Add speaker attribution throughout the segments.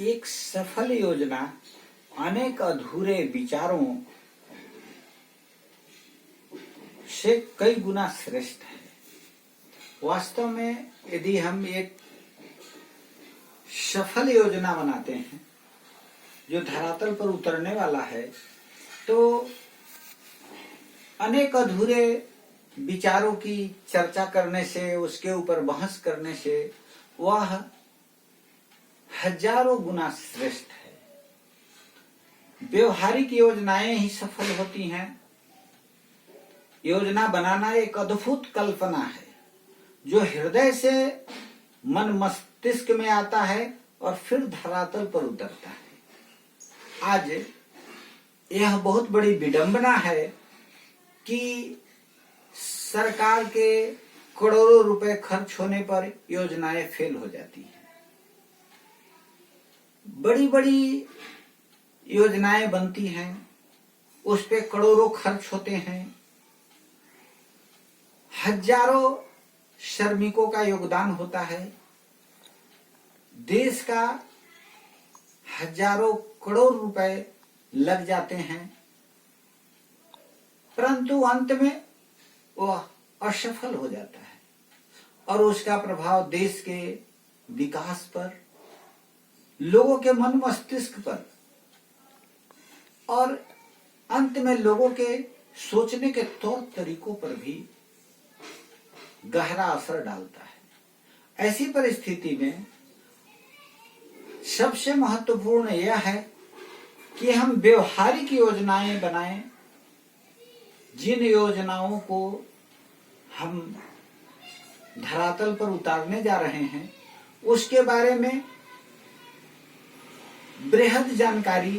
Speaker 1: एक सफल योजना अनेक अधूरे विचारों से कई गुना श्रेष्ठ है। वास्तव में यदि हम एक सफल योजना बनाते हैं जो धरातल पर उतरने वाला है, तो अनेक अधूरे विचारों की चर्चा करने से, उसके ऊपर बहस करने से वह हजारों गुना श्रेष्ठ है। व्यवहारिक योजनाएं ही सफल होती हैं। योजना बनाना एक अद्भुत कल्पना है जो हृदय से मन मस्तिष्क में आता है और फिर धरातल पर उतरता है। आज यह बहुत बड़ी विडंबना है कि सरकार के करोड़ों रुपए खर्च होने पर योजनाएं फेल हो जाती हैं। बड़ी बड़ी योजनाएं बनती हैं, उस पे करोड़ों खर्च होते हैं, हजारों श्रमिकों का योगदान होता है, देश का हजारों करोड़ रुपए लग जाते हैं, परंतु अंत में वह असफल हो जाता है और उसका प्रभाव देश के विकास पर, लोगों के मन मस्तिष्क पर और अंत में लोगों के सोचने के तौर तरीकों पर भी गहरा असर डालता है। ऐसी परिस्थिति में सबसे महत्वपूर्ण यह है कि हम व्यवहारिक योजनाएं बनाएं। जिन योजनाओं को हम धरातल पर उतारने जा रहे हैं उसके बारे में बृहद जानकारी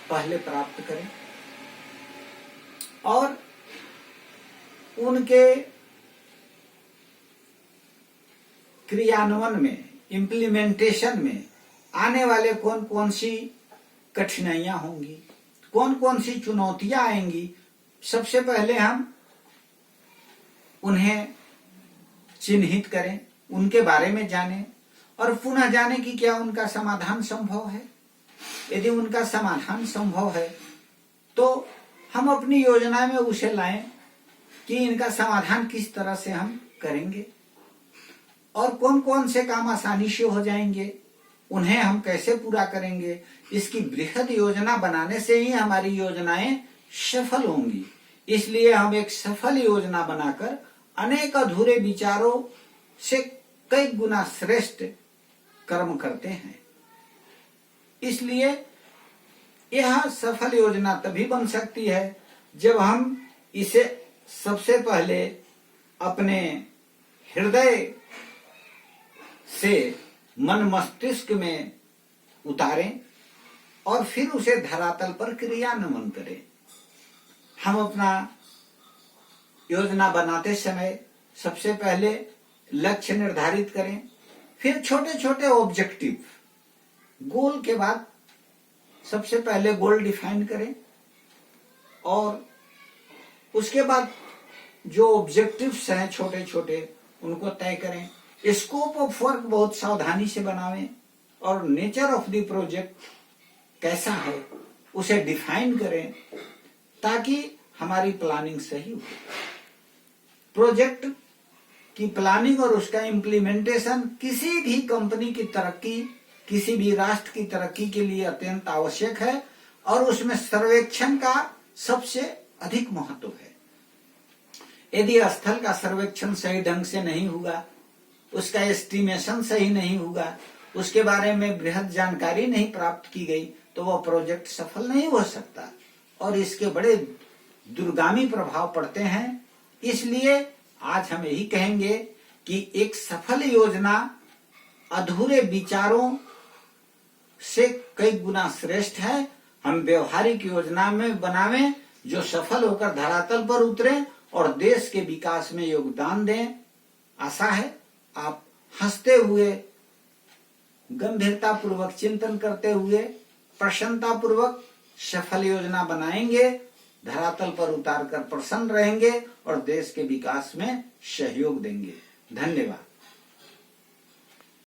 Speaker 1: पहले प्राप्त करें और उनके क्रियान्वयन में, इम्प्लीमेंटेशन में आने वाले कौन कौन सी कठिनाइयां होंगी, कौन कौन सी चुनौतियां आएंगी, सबसे पहले हम उन्हें चिन्हित करें, उनके बारे में जानें और पुनः जानें कि क्या उनका समाधान संभव है। यदि उनका समाधान संभव है तो हम अपनी योजना में उसे लाएं कि इनका समाधान किस तरह से हम करेंगे और कौन कौन से काम आसानी से हो जाएंगे, उन्हें हम कैसे पूरा करेंगे। इसकी बृहद योजना बनाने से ही हमारी योजनाएं सफल होंगी। इसलिए हम एक सफल योजना बनाकर अनेक अधूरे विचारों से कई गुना श्रेष्ठ कर्म करते हैं। इसलिए यह सफल योजना तभी बन सकती है जब हम इसे सबसे पहले अपने हृदय से मन मस्तिष्क में उतारें और फिर उसे धरातल पर क्रियान्वयन करें। हम अपना योजना बनाते समय सबसे पहले लक्ष्य निर्धारित करें, फिर छोटे छोटे ऑब्जेक्टिव, गोल के बाद सबसे पहले गोल डिफाइन करें और उसके बाद जो ऑब्जेक्टिव्स हैं छोटे छोटे उनको तय करें। स्कोप ऑफ वर्क बहुत सावधानी से बनावें और नेचर ऑफ द प्रोजेक्ट कैसा है उसे डिफाइन करें ताकि हमारी प्लानिंग सही हो। प्रोजेक्ट की प्लानिंग और उसका इम्प्लीमेंटेशन किसी भी कंपनी की तरक्की, किसी भी राष्ट्र की तरक्की के लिए अत्यंत आवश्यक है और उसमें सर्वेक्षण का सबसे अधिक महत्व है। यदि स्थल का सर्वेक्षण सही ढंग से नहीं हुआ, उसका एस्टिमेशन सही नहीं हुआ, उसके बारे में बृहद जानकारी नहीं प्राप्त की गई तो वह प्रोजेक्ट सफल नहीं हो सकता और इसके बड़े दूरगामी प्रभाव पड़ते हैं। इसलिए आज हम यही कहेंगे कि एक सफल योजना अधूरे विचारों से कई गुना श्रेष्ठ है। हम व्यवहारिक योजना में बनावें जो सफल होकर धरातल पर उतरे और देश के विकास में योगदान दें। आशा है आप हंसते हुए, गंभीरता पूर्वक चिंतन करते हुए, प्रसन्नता पूर्वक सफल योजना बनाएंगे, धरातल पर उतार कर प्रसन्न रहेंगे और देश के विकास में सहयोग देंगे। धन्यवाद।